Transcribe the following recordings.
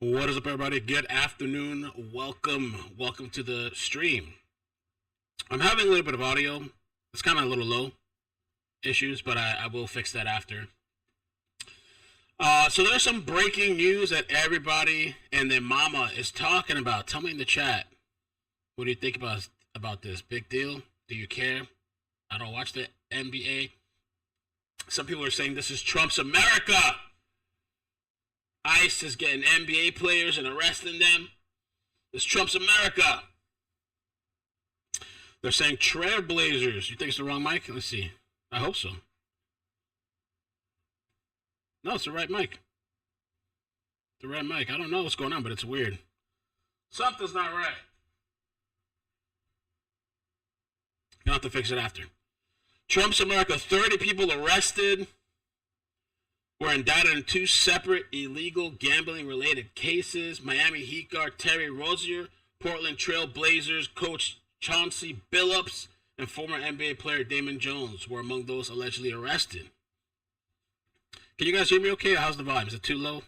What is up, everybody? Good afternoon. Welcome to the stream. I'm having a little bit of audio. It's kind of a little low issues, but I will fix that after. So there's some breaking news that everybody and their mama is talking about. Tell me in the chat. What do you think about this? Big deal? Do you care? I don't watch the NBA. Some people are saying this is Trump's America. ICE is getting NBA players and arresting them. It's Trump's America. They're saying trailblazers. You think it's the wrong mic? Let's see. I hope so. No, it's the right mic. The right mic. I don't know what's going on, but it's weird. Something's not right. You'll have to fix it after. Trump's America, 30 people arrested. Were indicted in 2 separate illegal gambling-related cases. Miami Heat guard Terry Rozier, Portland Trail Blazers coach Chauncey Billups, and former NBA player Damon Jones were among those allegedly arrested. Can you guys hear me okay? How's the volume? Is it too low?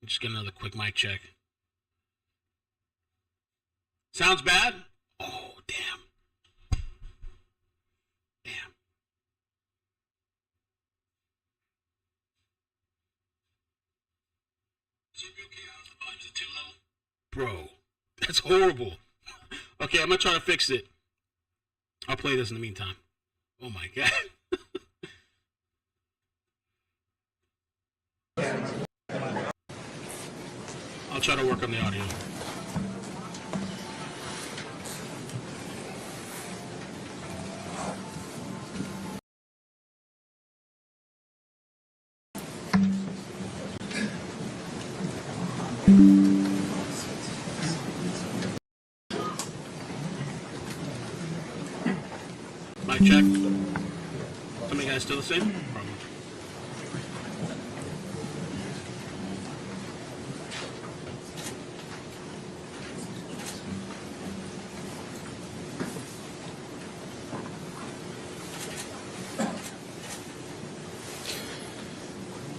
I'm just getting another quick mic check. Sounds bad? Oh, damn. Bro, that's horrible. Okay, I'm going to try to fix it. I'll play this in the meantime. Oh, my God. I'll try to work on the audio. Mic check. Some of you guys still the same? Probably.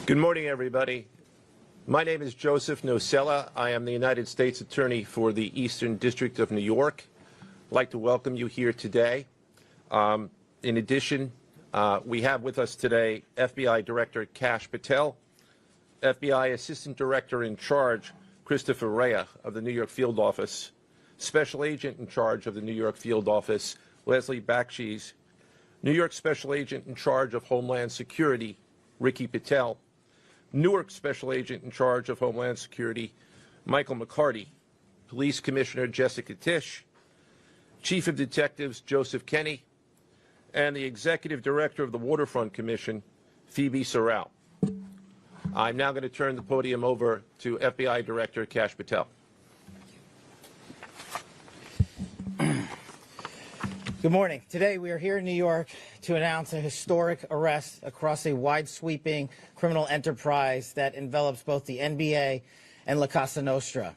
Good morning, everybody. My name is Joseph Nocella. I am the United States Attorney for the Eastern District of New York. I'd like to welcome you here today. In addition, we have with us today FBI Director Kash Patel, FBI Assistant Director in Charge Christopher Rea of the New York Field Office, Special Agent in Charge of the New York Field Office Leslie Bakshi's, New York Special Agent in Charge of Homeland Security Ricky Patel, Newark Special Agent in Charge of Homeland Security Michael McCarty, Police Commissioner Jessica Tisch, Chief of Detectives Joseph Kenney, and the Executive Director of the Waterfront Commission, Phoebe Sorrell. I'm now going to turn the podium over to FBI Director Kash Patel. Good morning. Today we are here in New York to announce a historic arrest across a wide-sweeping criminal enterprise that envelops both the NBA and La Cosa Nostra.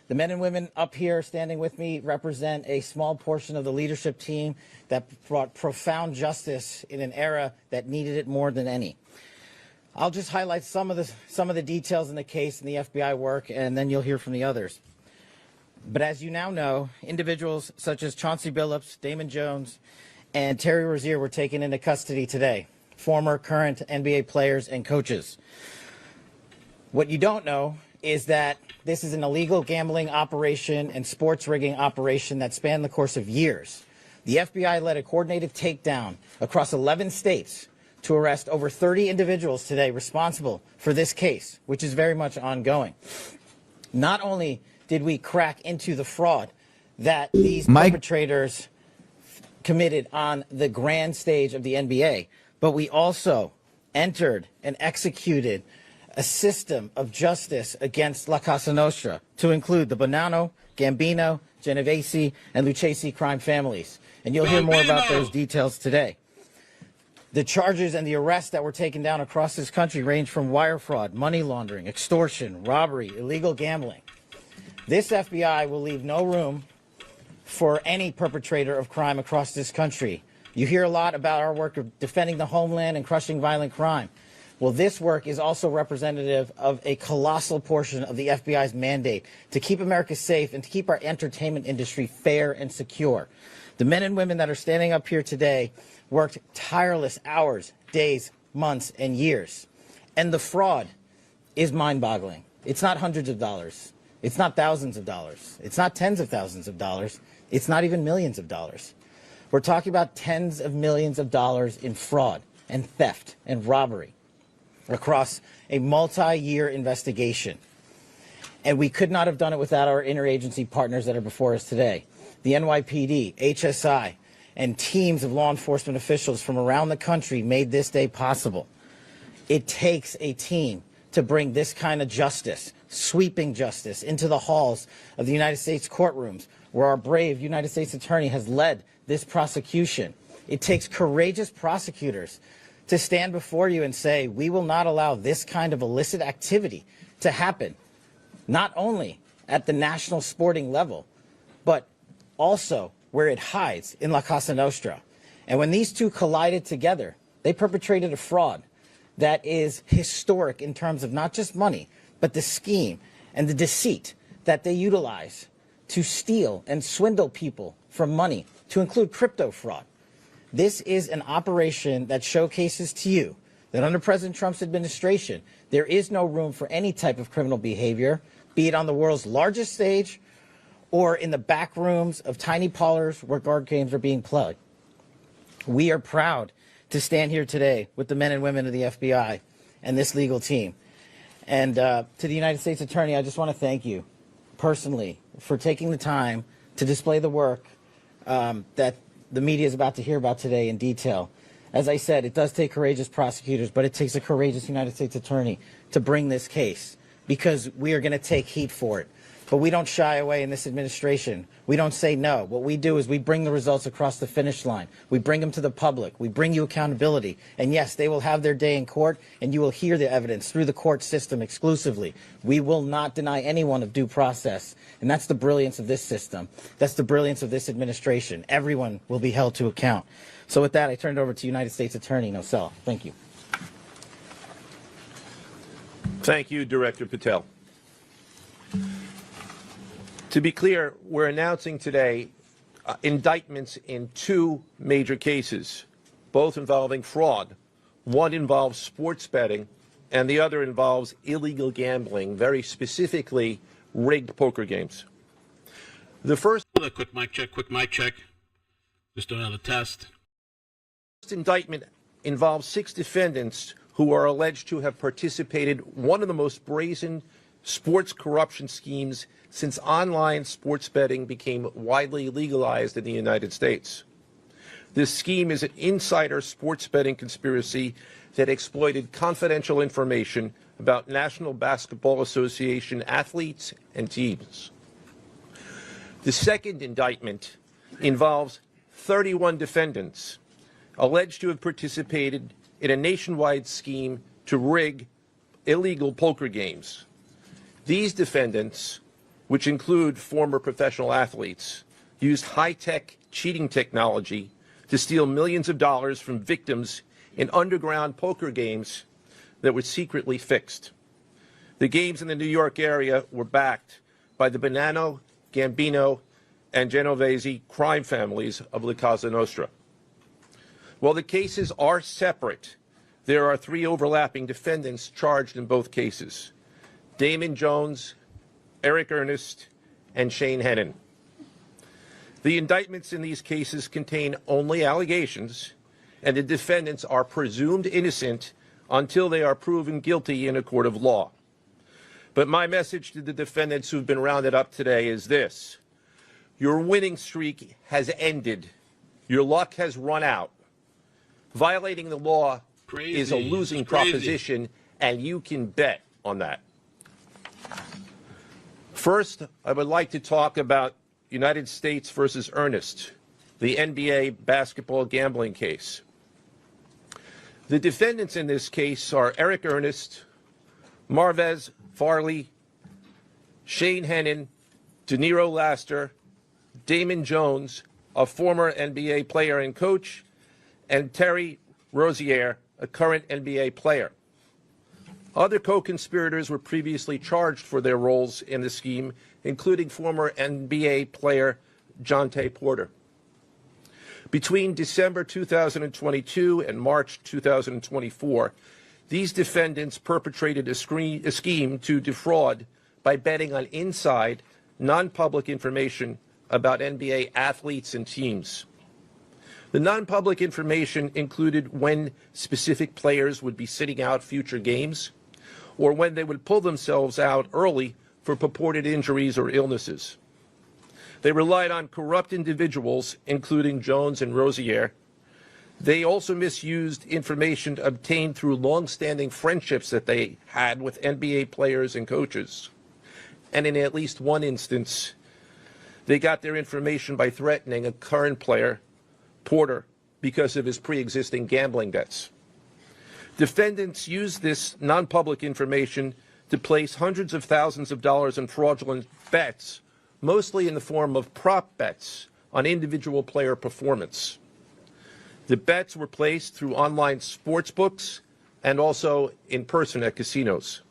The men and women up here standing with me represent a small portion of the leadership team that brought profound justice in an era that needed it more than any. I'll just highlight some of the details in the case and the FBI work, and then you'll hear from the others. But as you now know, individuals such as Chauncey Billups, Damon Jones, and Terry Rozier were taken into custody today, former, current NBA players and coaches. What you don't know is that this is an illegal gambling operation and sports rigging operation that spanned the course of years. The FBI led a coordinated takedown across 11 states to arrest over 30 individuals today responsible for this case, which is very much ongoing. Not only did we crack into the fraud that these perpetrators committed on the grand stage of the NBA, but we also entered and executed a system of justice against La Cosa Nostra to include the Bonanno, Gambino, Genovese, and Lucchese crime families. And you'll hear more about those details today. The charges and the arrests that were taken down across this country range from wire fraud, money laundering, extortion, robbery, illegal gambling. This FBI will leave no room for any perpetrator of crime across this country. You hear a lot about our work of defending the homeland and crushing violent crime. Well, this work is also representative of a colossal portion of the FBI's mandate to keep America safe and to keep our entertainment industry fair and secure. The men and women that are standing up here today worked tireless hours, days, months, and years. And the fraud is mind-boggling. It's not hundreds of dollars. It's not thousands of dollars. It's not tens of thousands of dollars. It's not even millions of dollars. We're talking about tens of millions of dollars in fraud and theft and robbery across a multi-year investigation. And we could not have done it without our interagency partners that are before us today. The NYPD, HSI, and teams of law enforcement officials from around the country made this day possible. It takes a team to bring this kind of justice, sweeping justice, into the halls of the United States courtrooms, where our brave United States attorney has led this prosecution. It takes courageous prosecutors to stand before you and say, we will not allow this kind of illicit activity to happen, not only at the national sporting level, but also where it hides in La Cosa Nostra. And when these two collided together, they perpetrated a fraud that is historic in terms of not just money, but the scheme and the deceit that they utilize to steal and swindle people for money, to include crypto fraud. This is an operation that showcases to you that under President Trump's administration, there is no room for any type of criminal behavior, be it on the world's largest stage or in the back rooms of tiny parlors where card games are being played. We are proud to stand here today with the men and women of the FBI and this legal team. And to the United States Attorney, I just want to thank you personally for taking the time to display the work that the media is about to hear about today in detail. As I said, it does take courageous prosecutors, but it takes a courageous United States attorney to bring this case, because we are going to take heat for it. But we don't shy away in this administration. We don't say no. What we do is we bring the results across the finish line. We bring them to the public. We bring you accountability. And yes, they will have their day in court, and you will hear the evidence through the court system exclusively. We will not deny anyone of due process. And that's the brilliance of this system. That's the brilliance of this administration. Everyone will be held to account. So with that, I turn it over to United States Attorney Nosella. Thank you. Thank you, Director Patel. To be clear, we're announcing today indictments in two major cases, both involving fraud. One involves sports betting, and the other involves illegal gambling, very specifically rigged poker games. The first Quick mic check. Just do another test. indictment involves 6 defendants who are alleged to have participated in one of the most brazen sports corruption schemes since online sports betting became widely legalized in the United States. This scheme is an insider sports betting conspiracy that exploited confidential information about National Basketball Association athletes and teams. The second indictment involves 31 defendants alleged to have participated in a nationwide scheme to rig illegal poker games. These defendants, which include former professional athletes, used high-tech cheating technology to steal millions of dollars from victims in underground poker games that were secretly fixed. The games in the New York area were backed by the Bonanno, Gambino, and Genovese crime families of La Cosa Nostra. While the cases are separate, there are 3 overlapping defendants charged in both cases: Damon Jones, Eric Ernest, and Shane Hennon. The indictments in these cases contain only allegations, and the defendants are presumed innocent until they are proven guilty in a court of law. But my message to the defendants who've been rounded up today is this: your winning streak has ended. Your luck has run out. Violating the law is a losing proposition, and you can bet on that. First, I would like to talk about United States versus Ernest, the NBA basketball gambling case. The defendants in this case are Eric Ernest, Marvez Farley, Shane Hennon, De Niro Laster, Damon Jones, a former NBA player and coach, and Terry Rozier, a current NBA player. Other co-conspirators were previously charged for their roles in the scheme, including former NBA player Jontay Porter. Between December 2022 and March 2024, these defendants perpetrated a scheme to defraud by betting on inside, non-public information about NBA athletes and teams. The non-public information included when specific players would be sitting out future games, or when they would pull themselves out early for purported injuries or illnesses. They relied on corrupt individuals, including Jones and Rozier. They also misused information obtained through long-standing friendships that they had with NBA players and coaches. And in at least one instance, they got their information by threatening a current player, Porter, because of his pre-existing gambling debts. Defendants used this non-public information to place hundreds of thousands of dollars in fraudulent bets, mostly in the form of prop bets on individual player performance. The bets were placed through online sports books and also in person at casinos.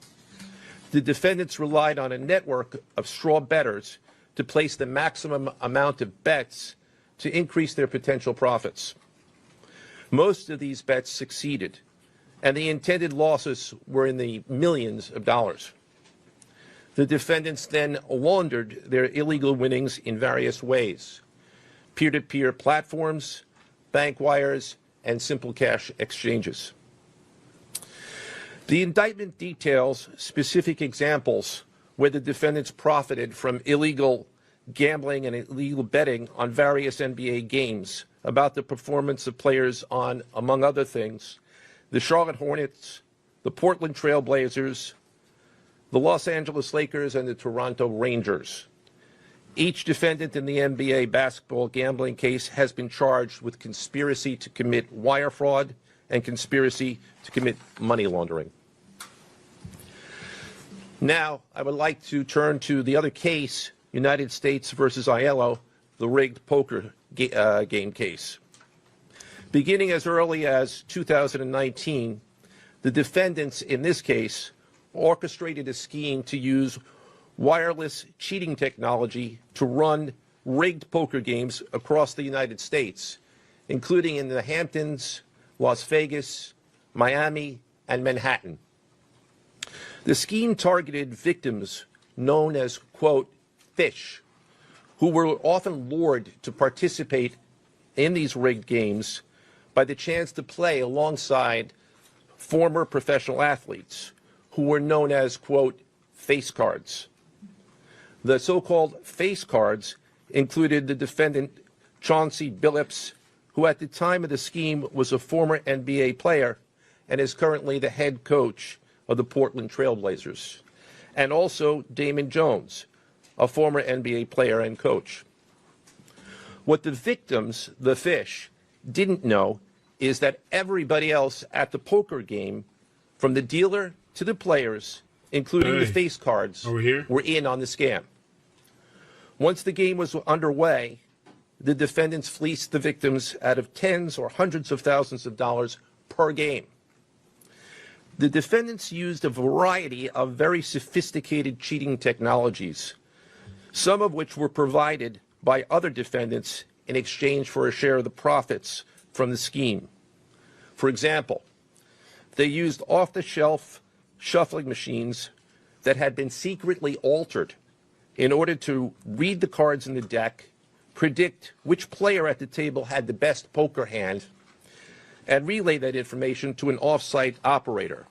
The defendants relied on a network of straw bettors to place the maximum amount of bets to increase their potential profits. Most of these bets succeeded, and the intended losses were in the millions of dollars. The defendants then laundered their illegal winnings in various ways: peer-to-peer platforms, bank wires, and simple cash exchanges. The indictment details specific examples where the defendants profited from illegal gambling and illegal betting on various NBA games about the performance of players on, among other things, the Charlotte Hornets, the Portland Trail Blazers, the Los Angeles Lakers, and the Toronto Rangers. Each defendant in the NBA basketball gambling case has been charged with conspiracy to commit wire fraud and conspiracy to commit money laundering. Now, I would like to turn to the other case, United States versus Aiello, the rigged poker game case. Beginning as early as 2019, the defendants in this case orchestrated a scheme to use wireless cheating technology to run rigged poker games across the United States, including in the Hamptons, Las Vegas, Miami, and Manhattan. The scheme targeted victims known as, quote, fish, who were often lured to participate in these rigged games by the chance to play alongside former professional athletes who were known as, quote, face cards. The so-called face cards included the defendant Chauncey Billups, who at the time of the scheme was a former NBA player and is currently the head coach of the Portland Trail Blazers, and also Damon Jones, a former NBA player and coach. What the victims, the fish, didn't know is that everybody else at the poker game, from the dealer to the players, including the face cards, were in on the scam. Once the game was underway, the defendants fleeced the victims out of tens or hundreds of thousands of dollars per game. The defendants used a variety of very sophisticated cheating technologies, some of which were provided by other defendants in exchange for a share of the profits from the scheme. For example, they used off-the-shelf shuffling machines that had been secretly altered in order to read the cards in the deck, predict which player at the table had the best poker hand, and relay that information to an off-site operator.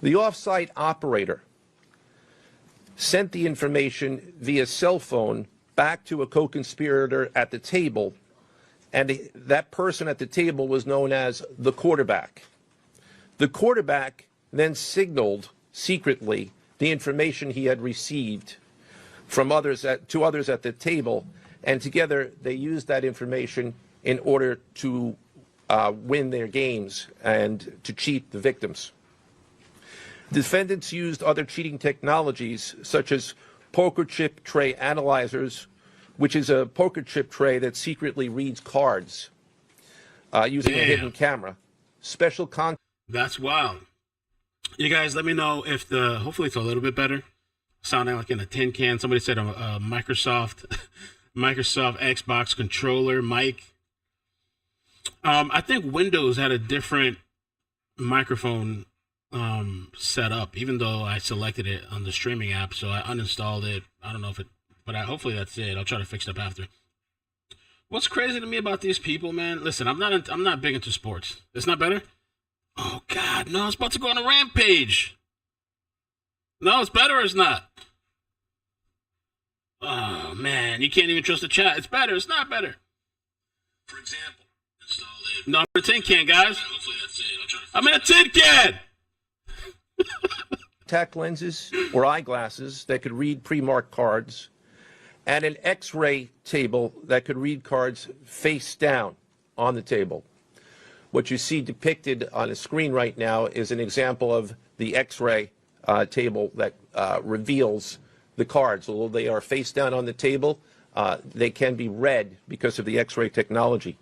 The off-site operator sent the information via cell phone back to a co-conspirator at the table, and that person at the table was known as the quarterback. The quarterback then signaled secretly the information he had received from others to others at the table, and together they used that information in order to win their games and to cheat the victims. Defendants used other cheating technologies such as poker chip tray analyzers, which is a poker chip tray that secretly reads cards using a hidden camera, special That's wild. You guys, let me know if hopefully it's a little bit better. Sounding like in a tin can. Somebody said a Microsoft Xbox controller mic. I think Windows had a different microphone set up, even though I selected it on the streaming app, so I uninstalled it. I don't know if it, but hopefully that's it. I'll try to fix it up after. What's crazy to me about these people, man? Listen, I'm not big into sports. It's not better. Oh God, no! It's about to go on a rampage. No, it's better or it's not. Oh man, you can't even trust the chat. It's better. It's not better. For example, install it. No, I'm in a tin can, guys. Hopefully that's it. I'm in a tin can. Contact lenses or eyeglasses that could read pre-marked cards, and an X-ray table that could read cards face down on the table. What you see depicted on the screen right now is an example of the X-ray table that reveals the cards. Although they are face down on the table, they can be read because of the X-ray technology.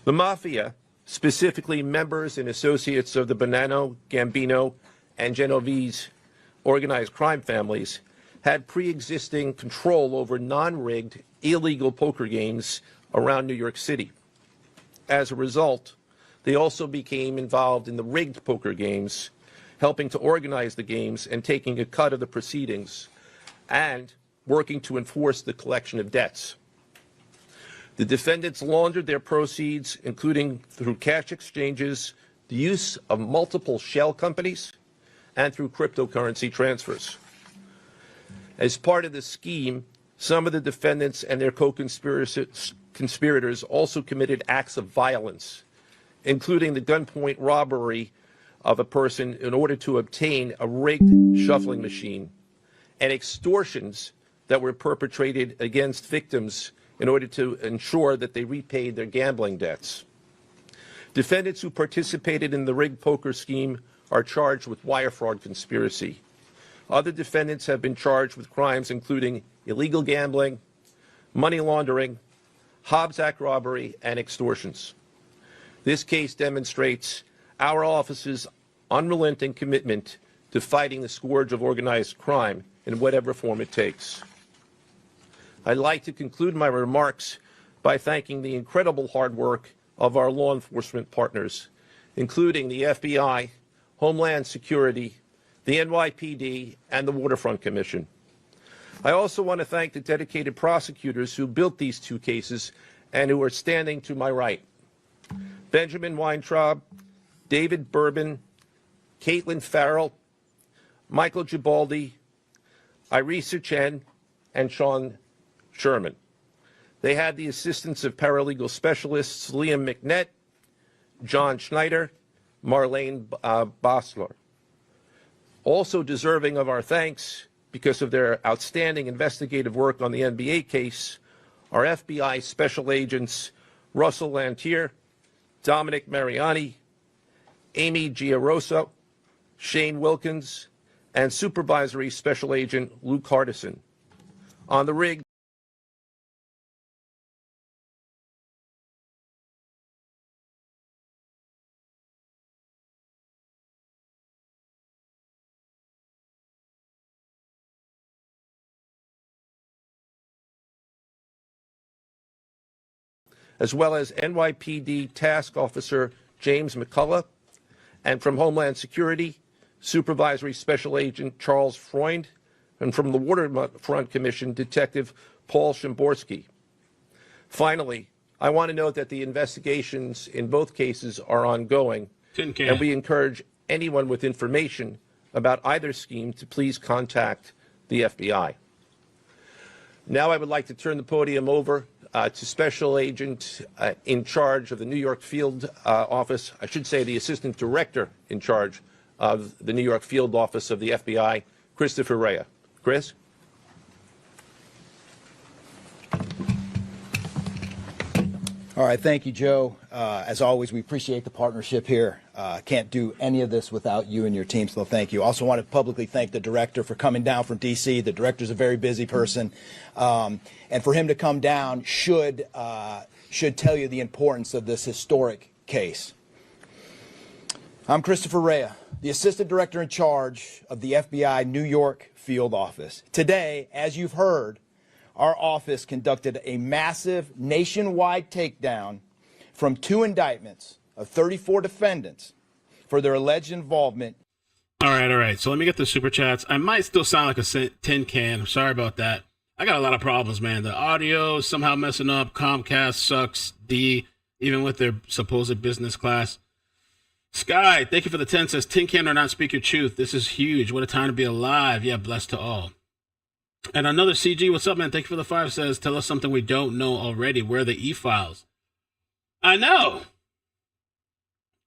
The mafia, specifically members and associates of the Bonanno, Gambino, and Genovese organized crime families, had pre-existing control over non-rigged, illegal poker games around New York City. As a result, they also became involved in the rigged poker games, helping to organize the games and taking a cut of the proceedings, and working to enforce the collection of debts. The defendants laundered their proceeds, including through cash exchanges, the use of multiple shell companies, and through cryptocurrency transfers. As part of the scheme, some of the defendants and their co-conspirators also committed acts of violence, including the gunpoint robbery of a person in order to obtain a rigged shuffling machine, and extortions that were perpetrated against victims in order to ensure that they repaid their gambling debts. Defendants who participated in the rigged poker scheme are charged with wire fraud conspiracy. Other defendants have been charged with crimes including illegal gambling, money laundering, Hobbs Act robbery, and extortions. This case demonstrates our office's unrelenting commitment to fighting the scourge of organized crime in whatever form it takes. I'd like to conclude my remarks by thanking the incredible hard work of our law enforcement partners, including the FBI, Homeland Security, the NYPD, and the Waterfront Commission. I also want to thank the dedicated prosecutors who built these two cases and who are standing to my right. Benjamin Weintraub, David Bourbon, Caitlin Farrell, Michael Gibaldi, Irisa Chen, and Sean Sherman. They had the assistance of paralegal specialists Liam McNett, John Schneider, Marlene Bosler. Also deserving of our thanks because of their outstanding investigative work on the NBA case are FBI Special Agents Russell Lantier, Dominic Mariani, Amy Giaroso, Shane Wilkins, and Supervisory Special Agent Luke Hardison. On the rig, as well as NYPD Task Officer James McCullough, and from Homeland Security, Supervisory Special Agent Charles Freund, and from the Waterfront Commission, Detective Paul Shimborski. Finally, I want to note that the investigations in both cases are ongoing, and we encourage anyone with information about either scheme to please contact the FBI. Now I would like to turn the podium over to Special Agent in charge of the New York Field Office, I should say the Assistant Director in charge of the New York Field Office of the FBI, Christopher Rea. Chris? All right, thank you, Joe. As always, we appreciate the partnership here. Can't do any of this without you and your team, so thank you. Also want to publicly thank the director for coming down from D.C. The director's a very busy person, and for him to come down should tell you the importance of this historic case. I'm Christopher Rea, the Assistant Director in charge of the FBI New York Field Office. Today, as you've heard, our office conducted a massive nationwide takedown from 2 indictments of 34 defendants for their alleged involvement. All right. So let me get the super chats. I might still sound like a tin can. I'm sorry about that. I got a lot of problems, man. The audio is somehow messing up. Comcast sucks. Even with their supposed business class. Sky, thank you for the 10. Says, tin can or not, speak your truth. This is huge. What a time to be alive. Yeah, blessed to all. And another CG, what's up, man? Thank you for the 5. Says, tell us something we don't know already. Where are the e-files? I know.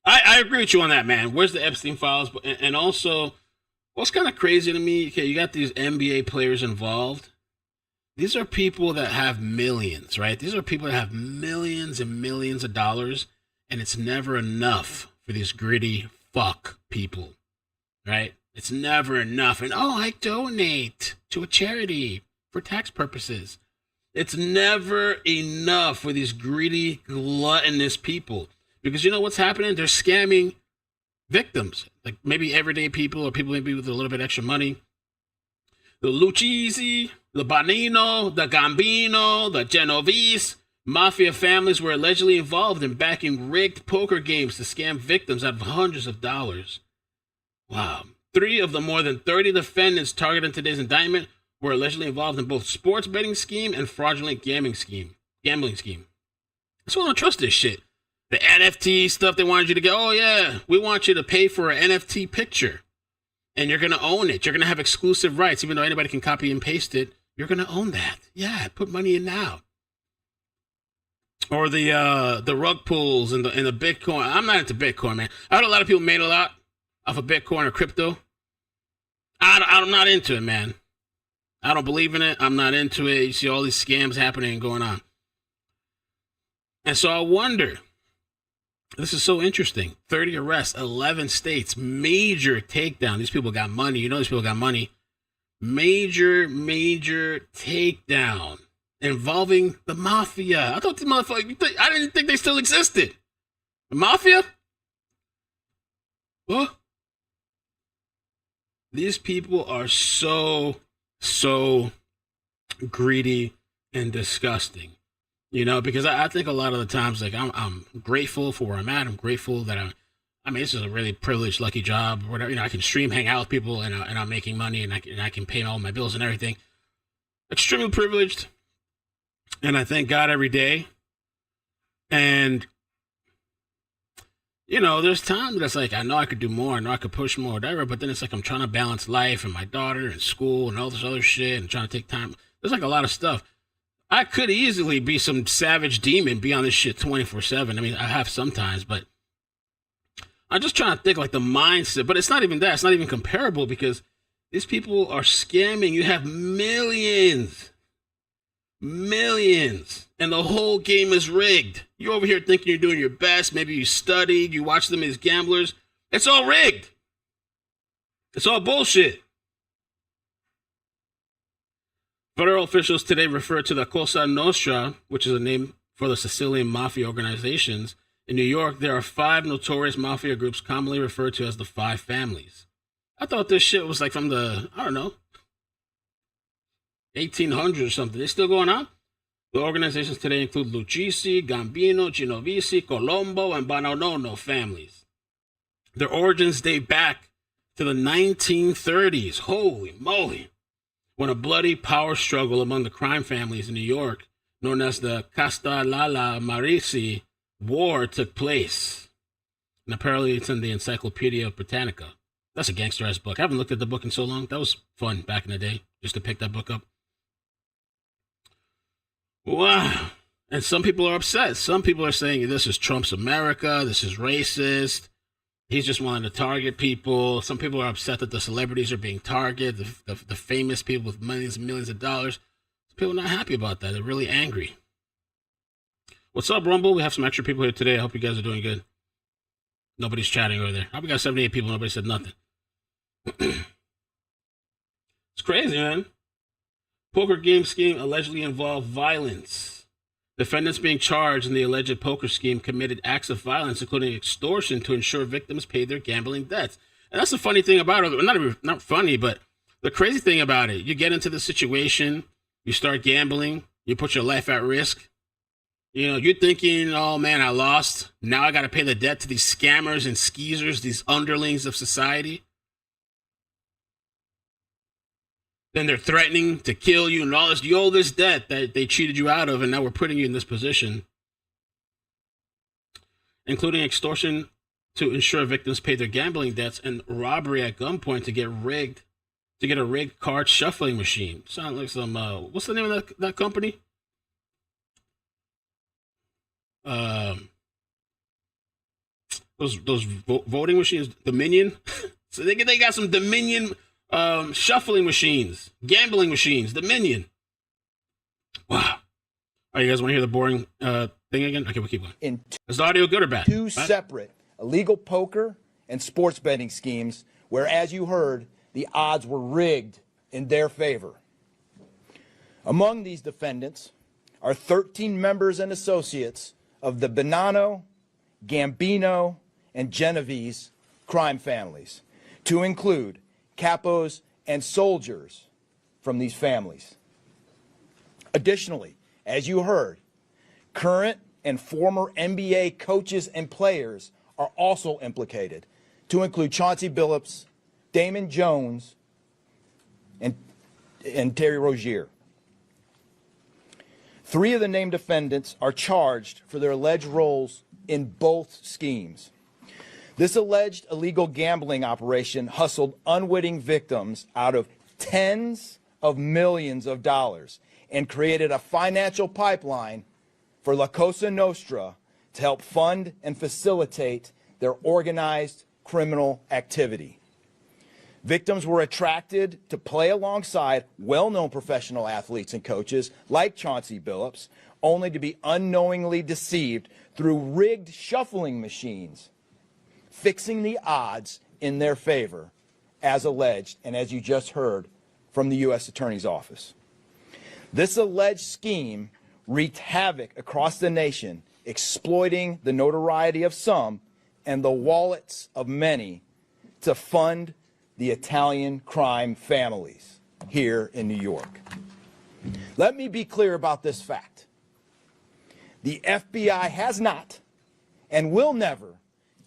I agree with you on that, man. Where's the Epstein files? And also, what's kind of crazy to me, okay, you got these NBA players involved. These are people that have millions, right? These are people that have millions and millions of dollars, and it's never enough for these greedy fuck people, right? It's never enough. And, I donate to a charity for tax purposes. It's never enough for these greedy, gluttonous people. Because you know what's happening? They're scamming victims, like maybe everyday people or people maybe with a little bit extra money. The Lucchese, the Bonanno, the Gambino, the Genovese, mafia families were allegedly involved in backing rigged poker games to scam victims out of hundreds of dollars. Wow. 3 of the more than 30 defendants targeted in today's indictment were allegedly involved in both sports betting scheme and fraudulent gambling scheme. So I don't trust this shit. The NFT stuff they wanted you to get, we want you to pay for an NFT picture. And you're going to own it. You're going to have exclusive rights. Even though anybody can copy and paste it, you're going to own that. Yeah, put money in now. Or the rug pulls and the Bitcoin. I'm not into Bitcoin, man. I heard a lot of people made a lot off of Bitcoin or crypto. I'm not into it, man. I don't believe in it. I'm not into it. You see all these scams happening and going on. And so I wonder, this is so interesting. 30 arrests, 11 states, major takedown. These people got money. You know these people got money. Major takedown involving the mafia. I thought the motherfucker, I didn't think they still existed. The mafia? What? These people are so greedy and disgusting. You know, because I think a lot of the times, like, I'm grateful for where I'm at. I'm grateful that this is a really privileged, lucky job, or whatever. You know, I can stream, hang out with people, and I'm making money, and I can pay all my bills and everything. Extremely privileged, and I thank God every day. And you know, there's times that's like I know I could do more, I know I could push more, whatever. But then it's like I'm trying to balance life and my daughter and school and all this other shit, and trying to take time. There's like a lot of stuff. I could easily be some savage demon, be on this shit 24/7. I mean, I have sometimes, but I'm just trying to think like the mindset. But it's not even that. It's not even comparable because these people are scamming. You have millions, and the whole game is rigged. You're over here thinking you're doing your best. Maybe you studied, you watch them as gamblers. It's all rigged. It's all bullshit. Federal officials today refer to the Cosa Nostra, which is a name for the Sicilian mafia organizations. In New York, there are 5 notorious mafia groups commonly referred to as the 5 families. I thought this shit was like from the, 1800s or something. They still going on? The organizations today include Lucchese, Gambino, Genovese, Colombo, and Bonanno families. Their origins date back to the 1930s. Holy moly. When a bloody power struggle among the crime families in New York, known as the Castellana Marisi War, took place. And apparently it's in the Encyclopedia Britannica. That's a gangster-ass book. I haven't looked at the book in so long. That was fun back in the day, just to pick that book up. Wow. And some people are upset. Some people are saying this is Trump's America. This is racist. He's just wanting to target people. Some people are upset that the celebrities are being targeted, the famous people with millions and millions of dollars. People are not happy about that. They're really angry. What's up, Rumble? We have some extra people here today. I hope you guys are doing good. Nobody's chatting over there. I hope we got 78 people. Nobody said nothing. It's crazy, man. Poker game scheme allegedly involved violence. Defendants being charged in the alleged poker scheme committed acts of violence, including extortion, to ensure victims paid their gambling debts. And that's the funny thing about it. Not funny, but the crazy thing about it. You get into the situation, you start gambling, you put your life at risk. You know, you're thinking, oh man, I lost. Now I got to pay the debt to these scammers and skeezers, these underlings of society. Then they're threatening to kill you and all this. You owe this debt that they cheated you out of, and now we're putting you in this position. Including extortion to ensure victims pay their gambling debts and robbery at gunpoint to get a rigged card shuffling machine. Sounds like some, what's the name of that company? Those voting machines, Dominion. So they got some Dominion shuffling machines, gambling machines, Dominion. Wow. All right, you guys want to hear the boring thing again? Okay, we'll keep going. Is the audio good or bad? Two separate illegal poker and sports betting schemes where, as you heard, the odds were rigged in their favor. Among these defendants are 13 members and associates of the Bonanno, Gambino, and Genovese crime families, to include capos and soldiers from these families. Additionally, as you heard, current and former NBA coaches and players are also implicated, to include Chauncey Billups, Damon Jones, and Terry Rozier. 3 of the named defendants are charged for their alleged roles in both schemes. This alleged illegal gambling operation hustled unwitting victims out of tens of millions of dollars and created a financial pipeline for La Cosa Nostra to help fund and facilitate their organized criminal activity. Victims were attracted to play alongside well-known professional athletes and coaches like Chauncey Billups, only to be unknowingly deceived through rigged shuffling machines, fixing the odds in their favor, as alleged and as you just heard from the U.S. Attorney's Office. This alleged scheme wreaked havoc across the nation, exploiting the notoriety of some and the wallets of many to fund the Italian crime families here in New York. Let me be clear about this fact. The FBI has not and will never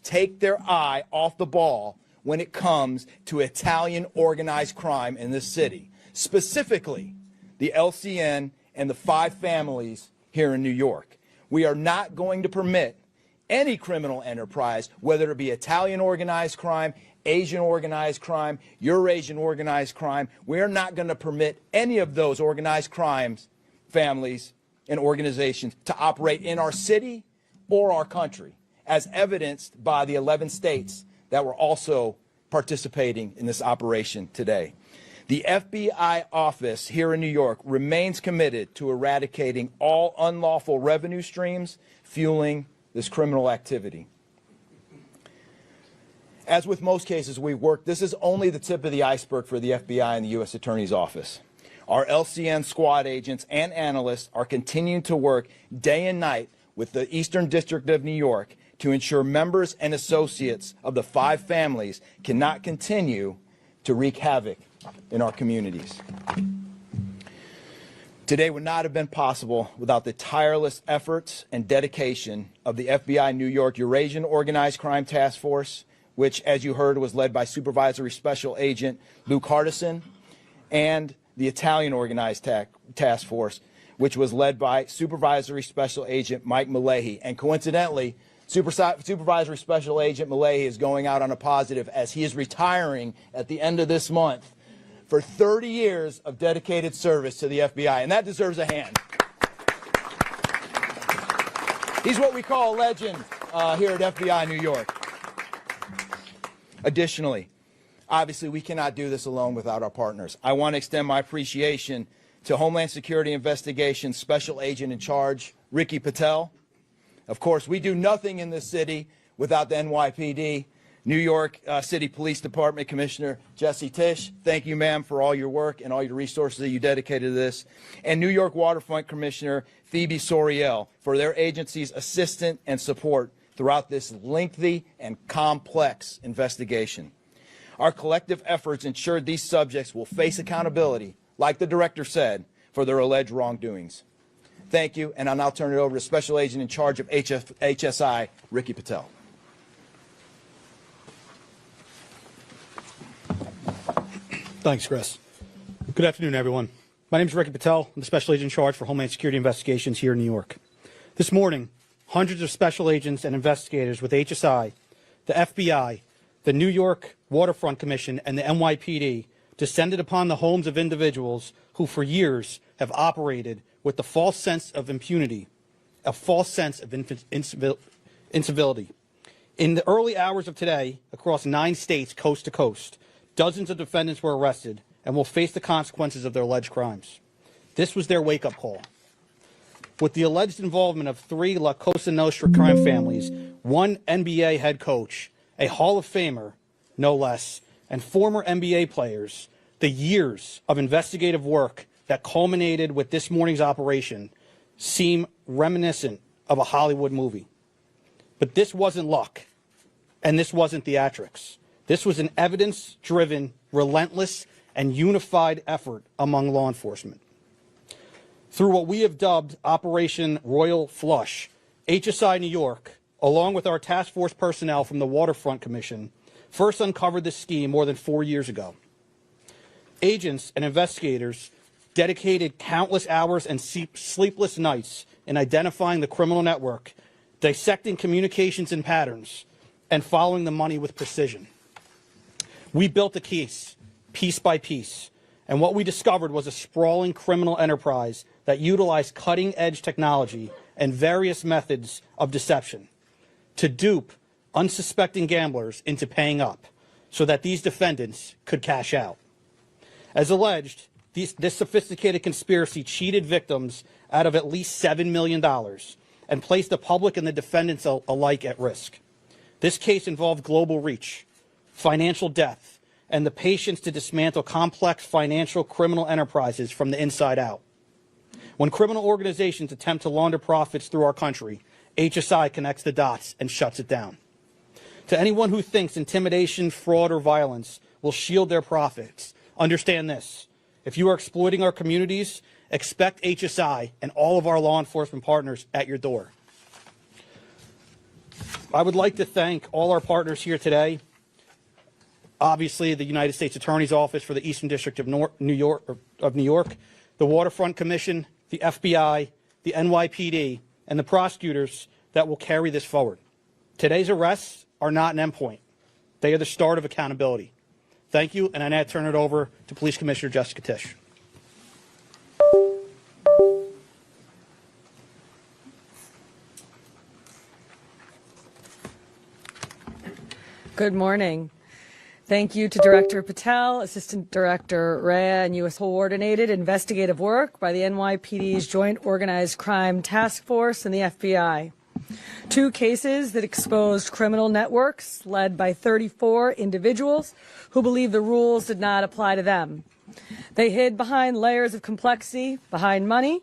take their eye off the ball when it comes to Italian organized crime in this city, specifically the LCN and the 5 families here in New York. We are not going to permit any criminal enterprise, whether it be Italian organized crime, Asian organized crime, Eurasian organized crime. We're not going to permit any of those organized crimes, families, and organizations to operate in our city or our country, as evidenced by the 11 states that were also participating in this operation today. The FBI office here in New York remains committed to eradicating all unlawful revenue streams fueling this criminal activity. As with most cases we've worked, this is only the tip of the iceberg for the FBI and the U.S. Attorney's Office. Our LCN squad agents and analysts are continuing to work day and night with the Eastern District of New York to ensure members and associates of the 5 families cannot continue to wreak havoc in our communities. Today would not have been possible without the tireless efforts and dedication of the FBI New York Eurasian Organized Crime Task Force, which, as you heard, was led by Supervisory Special Agent Luke Hardison, and the Italian Organized Task Force, which was led by Supervisory Special Agent Mike Malahi. And coincidentally, Supervisory Special Agent Malahi is going out on a positive as he is retiring at the end of this month for 30 years of dedicated service to the FBI, and that deserves a hand. He's what we call a legend here at FBI New York. Additionally, obviously, we cannot do this alone without our partners. I want to extend my appreciation to Homeland Security Investigations Special Agent in Charge, Ricky Patel. Of course, we do nothing in this city without the NYPD. New York City Police Department Commissioner Jesse Tisch, thank you, ma'am, for all your work and all your resources that you dedicated to this. And New York Waterfront Commissioner Phoebe Soriel for their agency's assistance and support throughout this lengthy and complex investigation. Our collective efforts ensured these subjects will face accountability, like the director said, for their alleged wrongdoings. Thank you, and I'll now turn it over to Special Agent in charge of HSI, Ricky Patel. Thanks, Chris. Good afternoon, everyone. My name is Ricky Patel. I'm the Special Agent in charge for Homeland Security Investigations here in New York. This morning, hundreds of special agents and investigators with HSI, the FBI, the New York Waterfront Commission, and the NYPD descended upon the homes of individuals who for years have operated with the false sense of impunity, a false sense of incivility. In the early hours of today, across 9 states, coast to coast, dozens of defendants were arrested and will face the consequences of their alleged crimes. This was their wake-up call. With the alleged involvement of 3 La Cosa Nostra crime families, 1 NBA head coach, a Hall of Famer, no less, and former NBA players, the years of investigative work that culminated with this morning's operation seem reminiscent of a Hollywood movie. But this wasn't luck, and this wasn't theatrics. This was an evidence-driven, relentless, and unified effort among law enforcement. Through what we have dubbed Operation Royal Flush, HSI New York, along with our task force personnel from the Waterfront Commission, first uncovered this scheme more than 4 years ago. Agents and investigators dedicated countless hours and sleepless nights in identifying the criminal network, dissecting communications and patterns, and following the money with precision. We built the case, piece by piece, and what we discovered was a sprawling criminal enterprise that utilized cutting-edge technology and various methods of deception to dupe unsuspecting gamblers into paying up so that these defendants could cash out. As alleged, this sophisticated conspiracy cheated victims out of at least $7 million and placed the public and the defendants alike at risk. This case involved global reach, financial depth, and the patience to dismantle complex financial criminal enterprises from the inside out. When criminal organizations attempt to launder profits through our country, HSI connects the dots and shuts it down. To anyone who thinks intimidation, fraud, or violence will shield their profits, understand this. If you are exploiting our communities, expect HSI and all of our law enforcement partners at your door. I would like to thank all our partners here today. Obviously, the United States Attorney's Office for the Eastern District of New York, the Waterfront Commission, the FBI, the NYPD, and the prosecutors that will carry this forward. Today's arrests are not an endpoint. They are the start of accountability. Thank you, and I now turn it over to Police Commissioner Jessica Tisch. Good morning. Thank you to Director Patel, Assistant Director Rea, and U.S. Coordinated Investigative Work by the NYPD's Joint Organized Crime Task Force and the FBI. 2 cases that exposed criminal networks led by 34 individuals who believed the rules did not apply to them. They hid behind layers of complexity, behind money,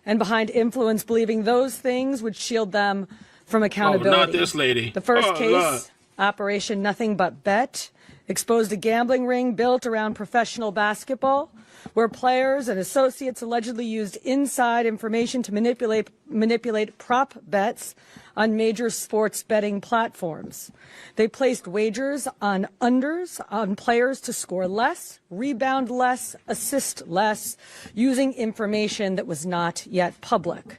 and behind influence, believing those things would shield them from accountability. Oh, not this lady. The first case, Lord. Operation Nothing But Bet, exposed a gambling ring built around professional basketball, where players and associates allegedly used inside information to manipulate prop bets on major sports betting platforms. They placed wagers on unders on players to score less, rebound less, assist less, using information that was not yet public.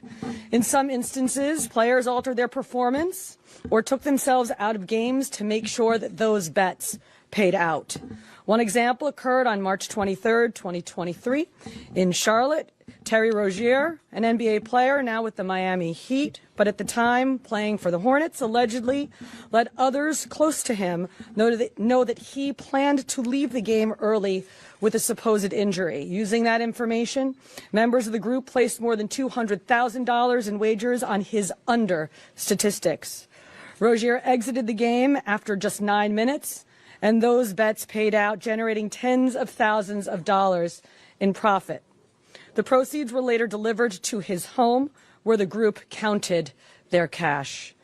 In some instances, players altered their performance or took themselves out of games to make sure that those bets paid out. One example occurred on March 23, 2023 in Charlotte. Terry Rozier, an NBA player now with the Miami Heat, but at the time playing for the Hornets, allegedly let others close to him know that he planned to leave the game early with a supposed injury. Using that information, members of the group placed more than $200,000 in wagers on his under statistics. Rozier exited the game after just 9 minutes, and those bets paid out, generating tens of thousands of dollars in profit. The proceeds were later delivered to his home, where the group counted their cash.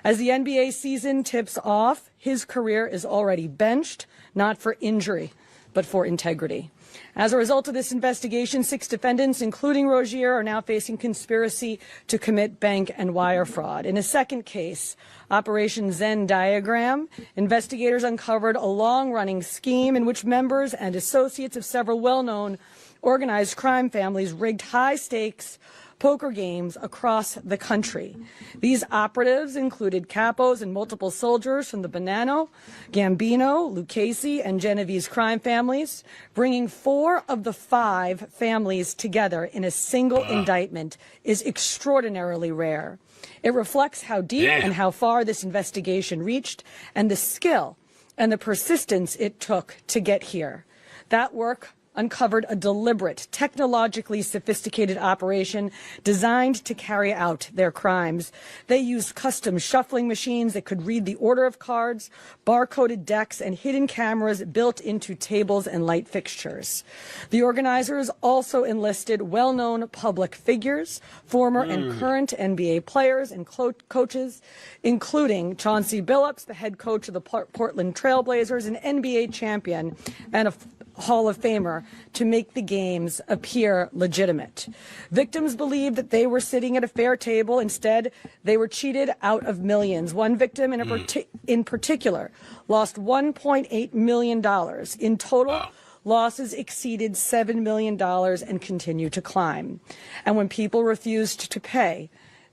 As the NBA season tips off, his career is already benched, not for injury, but for integrity. As a result of this investigation, 6 defendants, including Rozier, are now facing conspiracy to commit bank and wire fraud. In a second case, Operation Zen Diagram, investigators uncovered a long-running scheme in which members and associates of several well-known organized crime families rigged high-stakes poker games across the country. These operatives included capos and multiple soldiers from the Bonanno, Gambino, Lucchese, and Genovese crime families, bringing 4 of the 5 families together in a single indictment is extraordinarily rare. It reflects how deep and how far this investigation reached and the skill and the persistence it took to get here. That work uncovered a deliberate, technologically sophisticated operation designed to carry out their crimes. They used custom shuffling machines that could read the order of cards, barcoded decks, and hidden cameras built into tables and light fixtures. The organizers also enlisted well-known public figures, former and current NBA players and coaches, including Chauncey Billups, the head coach of the Portland Trailblazers, an NBA champion, and a Hall of Famer, to make the games appear legitimate. Victims believed that they were sitting at a fair table. Instead, they were cheated out of millions. One victim in particular lost $1.8 million. In total, losses exceeded $7 million and continue to climb. And when people refused to pay,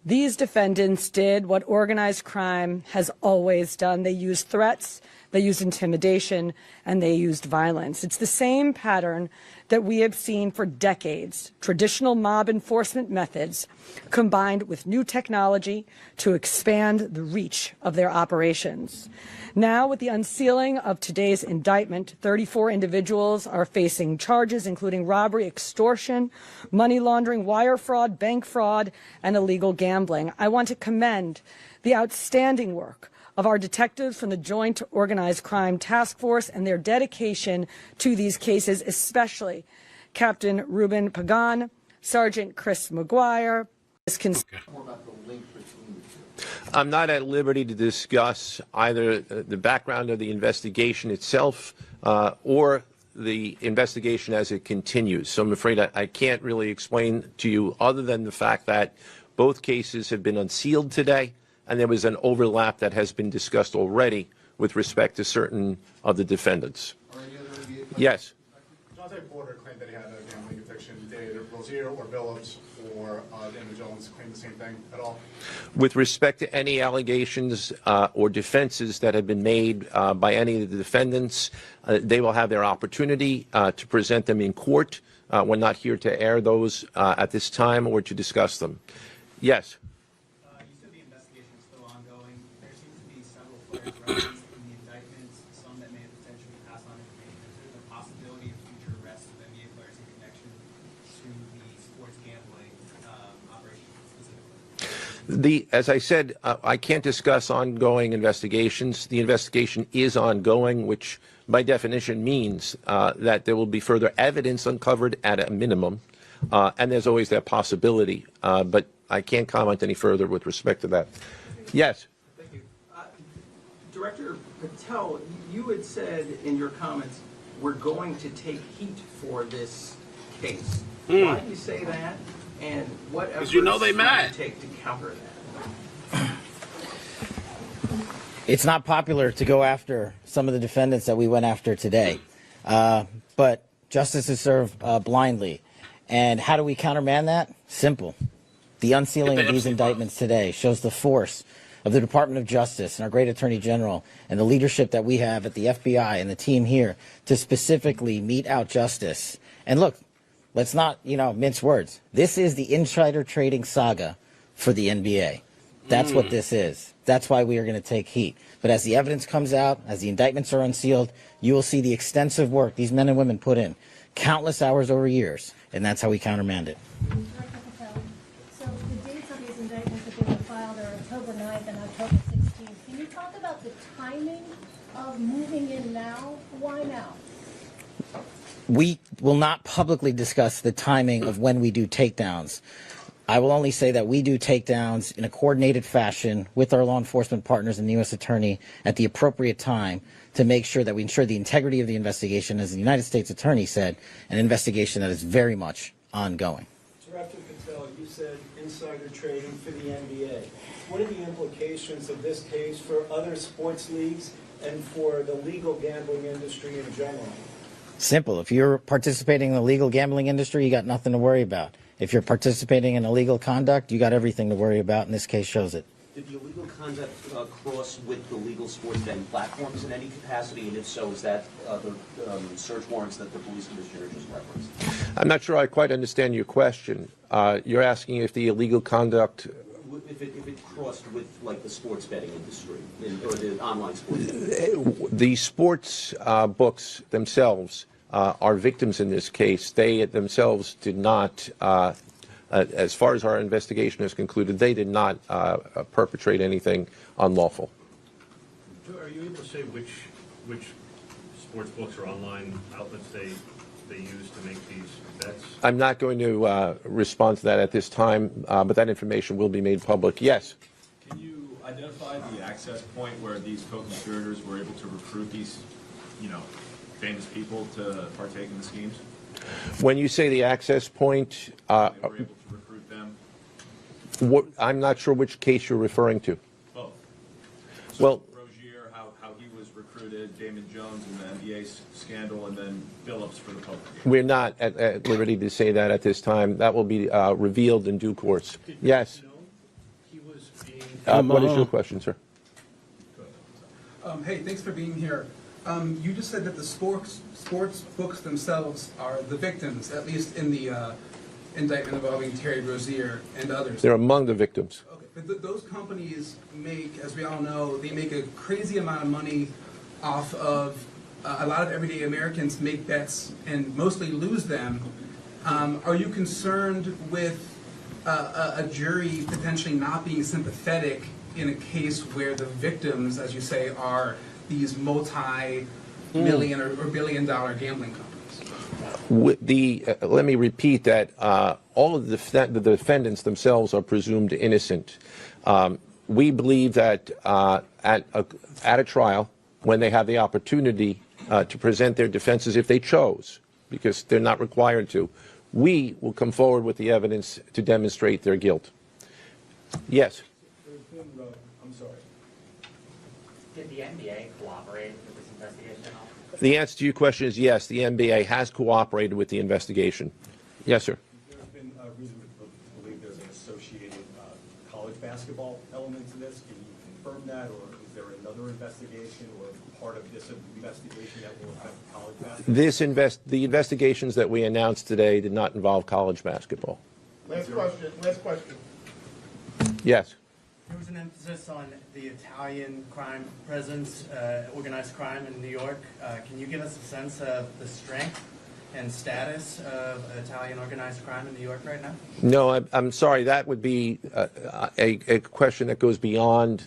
these defendants did what organized crime has always done. They used threats, they used intimidation, and they used violence. It's the same pattern that we have seen for decades. Traditional mob enforcement methods combined with new technology to expand the reach of their operations. Now, with the unsealing of today's indictment, 34 individuals are facing charges including robbery, extortion, money laundering, wire fraud, bank fraud, and illegal gambling. I want to commend the outstanding work of our detectives from the Joint Organized Crime Task Force and their dedication to these cases, especially Captain Ruben Pagan, Sergeant Chris McGuire. I'm not at liberty to discuss either the background of the investigation itself or the investigation as it continues. So I'm afraid I can't really explain to you other than the fact that both cases have been unsealed today, and there was an overlap that has been discussed already with respect to certain of the defendants. Yes. Chauncey claimed that he had a gambling conviction. Did Rozier or Billups or Damon Jones claim the same thing at all? With respect to any allegations or defenses that have been made by any of the defendants, they will have their opportunity to present them in court. We're not here to air those at this time or to discuss them. Yes. You said the investigation is still ongoing. There seems to be several players referenced in the indictments, some that may potentially pass on information. Is there the possibility of future arrests of NBA players in connection to the sports gambling operation specifically? As I said, I can't discuss ongoing investigations. The investigation is ongoing, which by definition means that there will be further evidence uncovered at a minimum, and there's always that possibility. But I can't comment any further with respect to that. Yes. Thank you. Director Patel, you had said in your comments, we're going to take heat for this case. Why do you say that? And what efforts you know they mad. do you take to counter that? It's not popular to go after some of the defendants that we went after today, but justice is served blindly. And how do we countermand that? Simple. The unsealing of these indictments today shows the force of the Department of Justice and our great Attorney General and the leadership that we have at the FBI and the team here to specifically mete out justice. And look, let's not, mince words. This is the insider trading saga for the NBA. That's what this is. That's why we are going to take heat. But as the evidence comes out, as the indictments are unsealed, you will see the extensive work these men and women put in, countless hours over years, and that's how we countermand it. So the dates of these indictments that they were filed are October 9th and October 16th. Can about the timing of moving in now? Why now? We will not publicly discuss the timing of when we do takedowns. I will only say that we do takedowns in a coordinated fashion with our law enforcement partners and the U.S. Attorney at the appropriate time to make sure that we ensure the integrity of the investigation, as the United States Attorney said, an investigation that is very much ongoing. Director Patel, you said insider trading for the NBA. What are the implications of this case for other sports leagues and for the legal gambling industry in general? Simple. If you're participating in the legal gambling industry, you got nothing to worry about. If you're participating in illegal conduct, you got everything to worry about, and this case shows it. Did the illegal conduct cross with the legal sports betting platforms in any capacity? And if so, is that the search warrants that the police commissioner just referenced? I'm not sure I quite understand your question. You're asking if the illegal conduct... If it crossed with, like, the sports betting industry or the online sports The sports books themselves are victims in this case. They themselves did not, as far as our investigation has concluded, they did not perpetrate anything unlawful. Are you able to say which sports books or online outlets they use to make these bets? I'm not going to respond to that at this time, but that information will be made public. Yes? Can you identify the access point where these co-conspirators were able to recruit these, famous people to partake in the schemes? When you say the access point, They were able to recruit them? I'm not sure which case you're referring to. Both. Well, Rozier, how he was recruited, Damon Jones in the NBA scandal, and then Billups for the poker game. we're not at liberty to say that at this time. That will be revealed in due course. Yes? He was being... What is your question, sir? Hey, thanks for being here. You just said that the sports books themselves are the victims, at least in the indictment involving Terry Rozier and others. They're among the victims. Okay, but those companies make, as we all know, they make a crazy amount of money off of a lot of everyday Americans make bets and mostly lose them. Are you concerned with a jury potentially not being sympathetic in a case where the victims, as you say, are these multi-million or billion-dollar gambling companies? Let me repeat that all of the defendants themselves are presumed innocent. We believe that at a trial, when they have the opportunity to present their defenses, if they chose, because they're not required to, we will come forward with the evidence to demonstrate their guilt. Yes? I'm sorry. Did the NBA cooperate with this investigation at all? The answer to your question is yes, the NBA has cooperated with the investigation. Yes, sir. There's been reason to believe there's an associated college basketball element to this. Can you confirm that, or is there another investigation or part of this investigation that will affect college basketball? The investigations that we announced today did not involve college basketball. Last question. Yes. There was an emphasis on the Italian crime presence, organized crime in New York. Can you give us a sense of the strength and status of Italian organized crime in New York right now? No, I'm sorry. That would be a question that goes beyond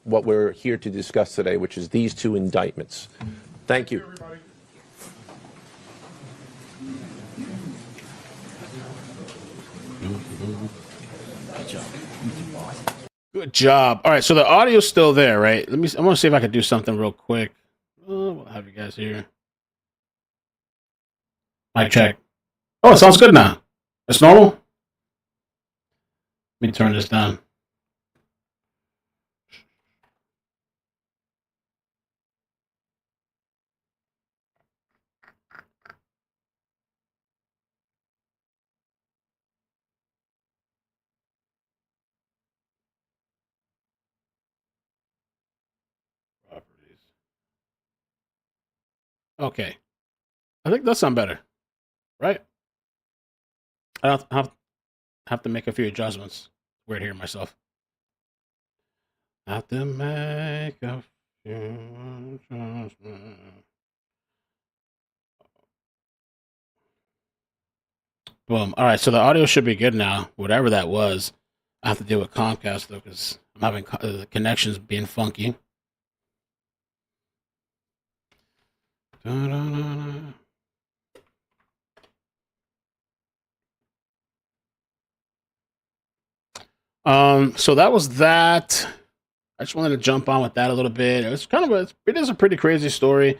what we're here to discuss today, which is these two indictments. Thank you. Good job. All right, so the audio's still there, right? I want to see if I can do something real quick. We'll have you guys here. Mic check. Oh, it sounds good now. It's normal? Let me turn this down. Okay. I think that sounds better, right? I have to make a few adjustments. Weird hearing myself. Have to make a few adjustments. Boom. All right, so the audio should be good now. Whatever that was, I have to deal with Comcast though, because I'm having the connections being funky. So that was that. I just wanted to jump on with that a little bit. It is a pretty crazy story.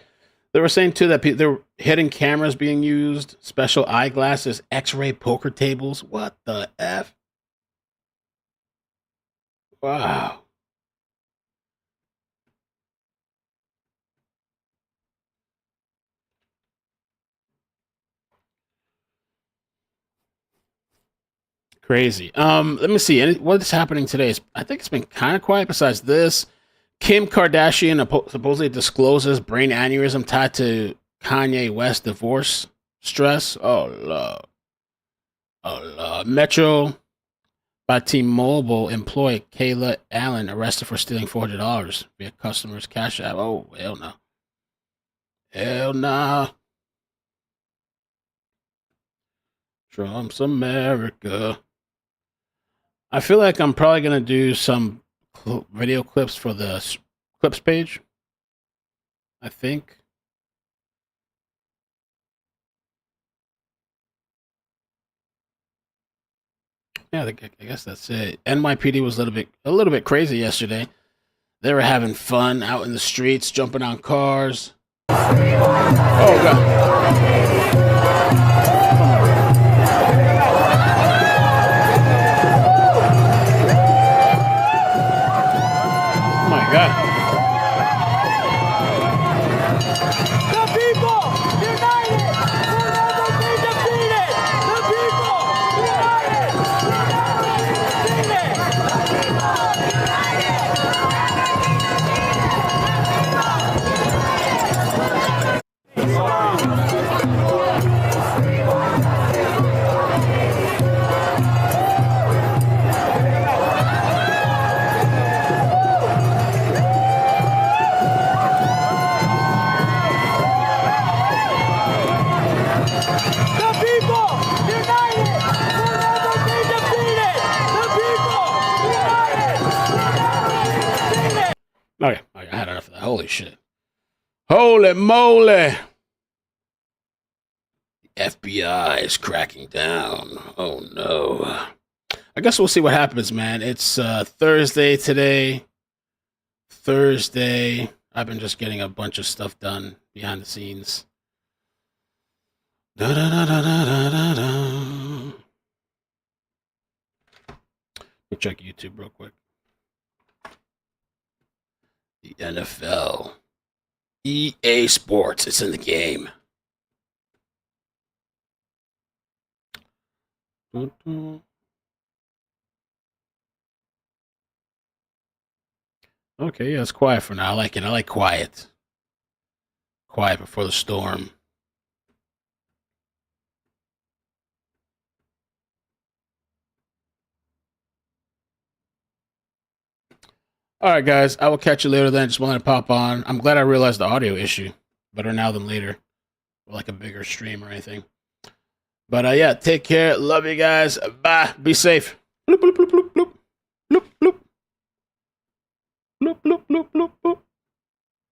They were saying too that there were hidden cameras being used, special eyeglasses, X-ray poker tables. What the F? Wow. Crazy. Let me see. What is happening today? I think it's been kind of quiet besides this. Kim Kardashian supposedly discloses brain aneurysm tied to Kanye West divorce stress. Oh, Lord. Oh, Lord. Metro by T-Mobile employee Kayla Allen arrested for stealing $400 via customers' cash app. Oh, hell no. Hell nah. Trump's America. I feel like I'm probably going to do some video clips for the clips page. I think. Yeah, I guess that's it. NYPD was a little bit crazy yesterday. They were having fun out in the streets, jumping on cars. Oh God. Oh my God. The people united will never be defeated. The people united will never be defeated. The people united will never be Okay, I had enough of that. Holy shit. Holy moly. The FBI is cracking down. Oh no. I guess we'll see what happens, man. It's Thursday today. Thursday. I've been just getting a bunch of stuff done behind the scenes. Da, da, da, da, da, da, da. Let me check YouTube real quick. The NFL. EA Sports. It's in the game. Okay, yeah, it's quiet for now. I like it. I like quiet. Quiet before the storm. All right, guys. I will catch you later then. Just wanted to pop on. I'm glad I realized the audio issue. Better now than later. Or like a bigger stream or anything. But yeah, take care. Love you guys. Bye. Be safe. Bloop, bloop, bloop, bloop, bloop. Bloop, bloop. Bloop, bloop, bloop, bloop, bloop.